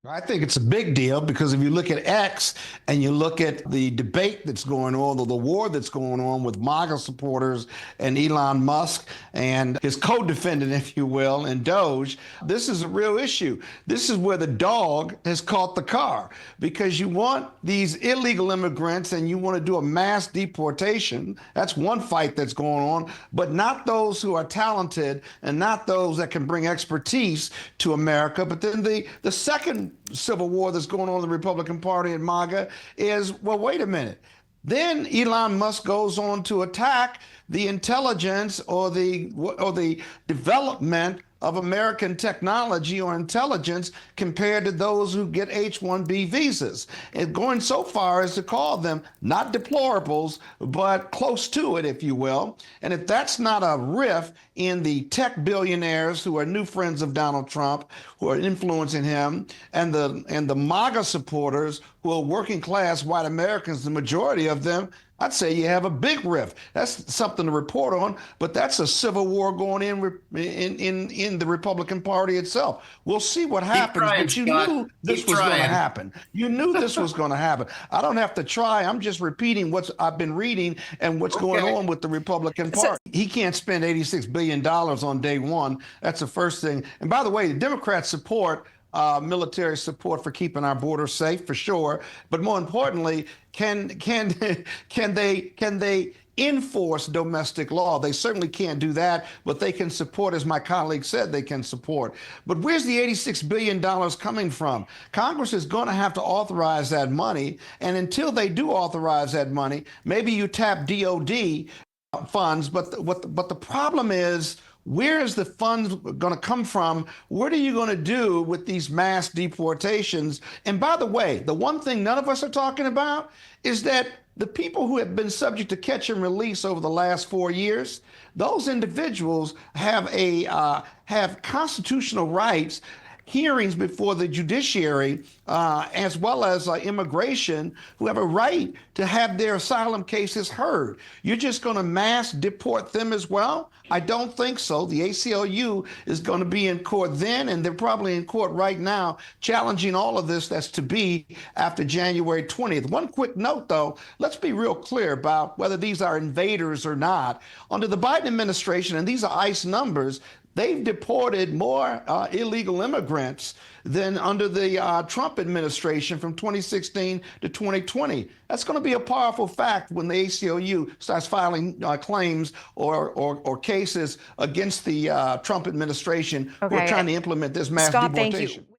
I think it's a big deal because if you look at X and you look at the debate that's going on, or the war that's going on with MAGA supporters and Elon Musk and his co-defendant, if you will, and Doge, this is a real issue. This is where the dog has caught the car, because you want these illegal immigrants and you want to do a mass deportation. That's one fight that's going on, but not those who are talented and not those that can bring expertise to America. But then the second civil war that's going on in the Republican Party and MAGA is, well, wait a minute. Then Elon Musk goes on to attack the intelligence or the development of American technology or intelligence compared to those who get H-1B visas, and going so far as to call them not deplorables, but close to it, if you will. And if that's not a riff in the tech billionaires who are new friends of Donald Trump, who are influencing him, and the MAGA supporters who are working class white Americans, the majority of them, I'd say you have a big rift. That's something to report on, but that's a civil war going in the Republican Party itself. We'll see what happens, but you knew this was going to happen. You knew this was going to happen. I don't have to try. I'm just repeating what I've been reading and what's going on with the Republican Party. He can't spend $86 billion on day one. That's the first thing. And by the way, the Democrats support military support for keeping our borders safe, for sure. But more importantly, can they enforce domestic law? They certainly can't do that, but they can support, as my colleague said, they can support. But where's the $86 billion coming from? Congress is going to have to authorize that money. And until they do authorize that money, maybe you tap DOD funds. But the problem is, where is the funds going to come from? What are you going to do with these mass deportations? And by the way, the one thing none of us are talking about is that the people who have been subject to catch and release over the last 4 years, those individuals have have constitutional rights, hearings before the judiciary, as well as immigration, who have a right to have their asylum cases heard. You're just going to mass deport them as well? I don't think so. The ACLU is going to be in court then, and they're probably in court right now, challenging all of this that's to be after January 20th. One quick note, though, let's be real clear about whether these are invaders or not. Under the Biden administration, and these are ICE numbers, they've deported more illegal immigrants than under the Trump administration from 2016 to 2020. That's going to be a powerful fact when the ACLU starts filing claims or cases against the Trump administration who are trying to implement this mass deportation. Scott, thank you.